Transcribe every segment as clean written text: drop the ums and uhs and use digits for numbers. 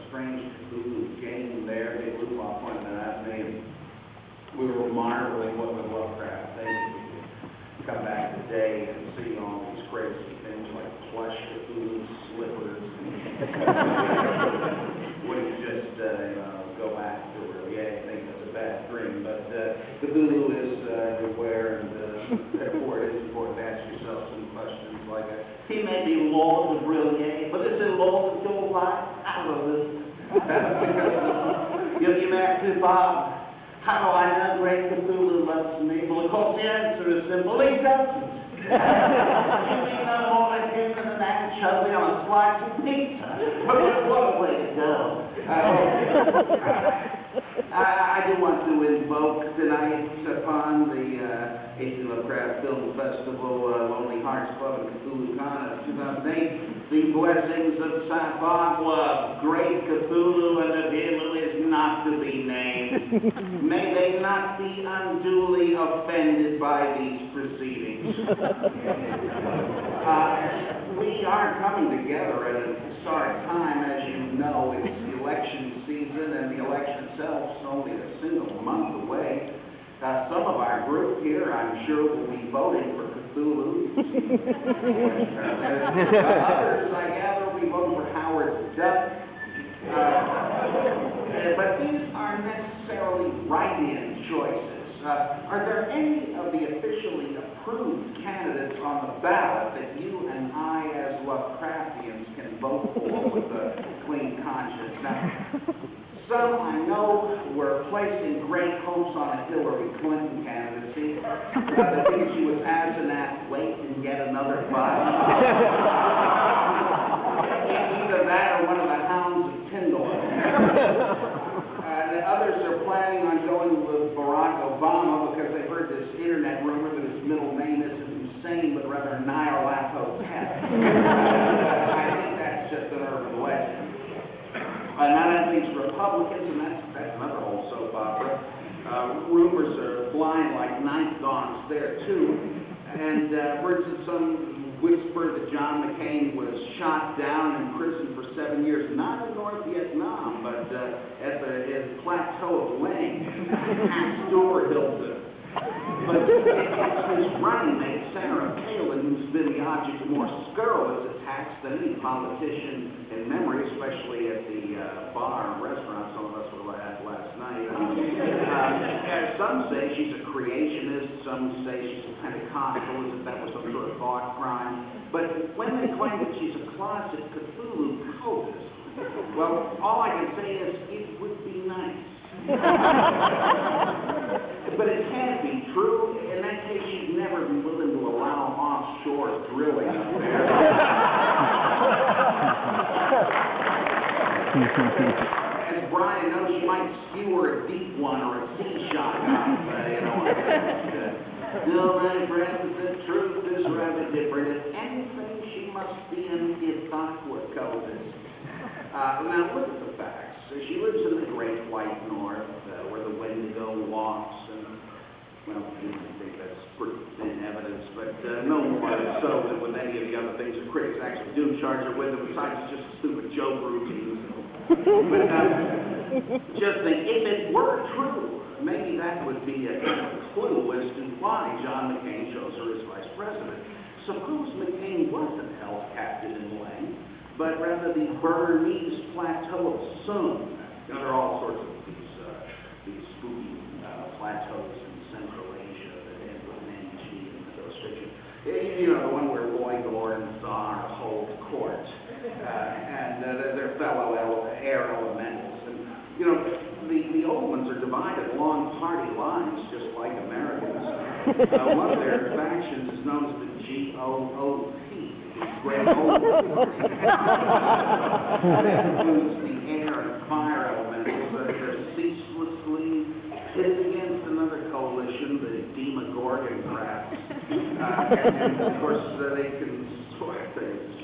strange Cthulhu game there. They blew off one that I made. We were marveling what would Lovecraft think if we could come back today and see all these crazy things like plush Cthulhu slippers. Would he just go back to her? Yeah, I think that's a bad dream. But Cthulhu is everywhere, and therefore it is important to ask yourself some questions like, he may be Lord of Brilliant, but is it Lord of your life? I don't know. You may ask me, Bob, how do I know great Cthulhu loves me? Well, of course, the answer is simple. He doesn't. You may know more than him than an anchovy on a slice of pizza. What a way to go. I do want to invoke tonight upon the 18th Lovecraft Film Festival, Lonely Hearts Club and Cthulhu Con of 2008, the blessings of Saint-Barbara, great Cthulhu, and of him who is not to be named. May they not be unduly offended by these proceedings. We are coming together at a historic time. As you know, it's the election season, and the election itself is only a single month away. Some of our group here, I'm sure, will be voting for Cthulhu. Others, I gather, will be voting for Howard Duck. But these aren't necessarily write-in choices. Are there any of the officially approved candidates on the ballot that you and I, as Lovecraftians, can vote for with a clean conscience? Now, some I know were placing great hopes on a Hillary Clinton candidacy. They think she was Asenath wait and get another body. Either that or one of the hounds of Tyndall. Others are planning on going with Barack Obama because they've heard this internet rumor that his middle name isn't Hussein but rather Nyarlathotep. I think that's just an urban legend. Now that leaves Republicans, and that's another whole soap opera. Rumors are flying like night gaunt's there too. And for instance, some whisper that John McCain was shot down in prison for 7 years, not in North Vietnam, but at the plateau of Lang, Astor Hilton. But it's his running mate, Sarah Palin, who's been the object of more scurrilous attacks than any politician in memory, especially at the bar and restaurant some of us were at last night. Some say she's a creationist, some say she's a Pentecostal, as if that was some sort of thought crime. But when they claim that she's a closet Cthulhu cultist, well, all I can say is it would be nice. But it can't be true. In that case, she'd never be willing to allow offshore drilling up there. As Brian knows, she might skewer a deep one or a sea shot. No, my friends, the truth is rather different. If anything, she must be an Ithaqua cultist. Now, look at the facts. She lives in the Great White North, where the Wendigo walks, and, well, I think that's pretty thin evidence, but no more so than with any of the other things that critics actually do charge her with, besides it's just a stupid joke routine. But just think, if it were true, maybe that would be a clue as to why John McCain chose her as vice president. Suppose McCain wasn't held captive in Lang, but rather the Burmese plateau of Sun. You know, there are all sorts of these spooky plateaus in Central Asia that end with Manchi and those fiction. You know, the one where Roy Gore and Tsar hold court, and their fellow air elementals. And, you know, the old ones are divided along party lines, just like Americans. One of their factions is known as the GOOP. Great Old Party. That includes the air and fire elementals that are ceaselessly pitted against another coalition, the Demogorgon crafts. And of course, they can sort things.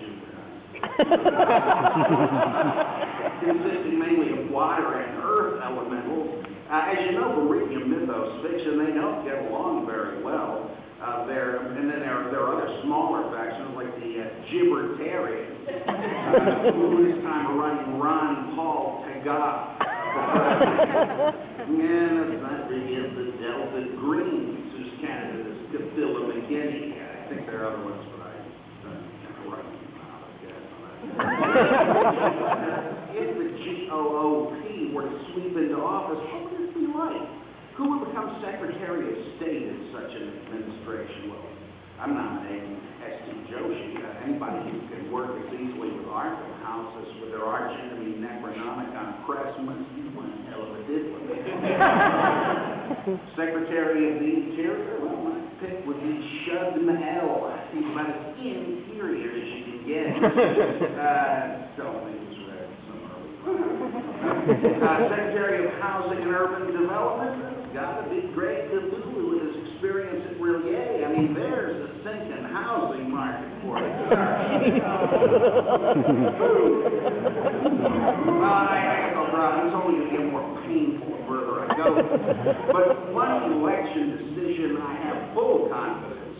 Consisting mainly of water and earth elementals. As you know, Viridian mythos fiction, they don't get along very well. And then there are other smaller factions like the Gibbertarian, who this time are running Ron Paul Tagat for president. And let's not forget the Delta Greens, whose candidate is Cathilla McGinney. I think there are other ones, but I can't write them out, I guess. If the GOOP were to sweep into office, what would it be like? Who would become Secretary of State in such an administration? Well, I'm nominating S.T. Joshi. Anybody who can work as easily with Arthur Houses with their arch enemy Necronomicon Press must be one hell of a diplomat. Secretary of the Interior? Well, my pick would be Shud Mahal. He's about as interior as you can get. Don't think it's read somewhere. Secretary of Housing and Urban Development? Gotta be Greg DeBoo with his experience at Rillier. I mean, there's a sinking housing market for it. Well, I go, Brian, it's only going to get more painful the further I go. But one election decision I have full confidence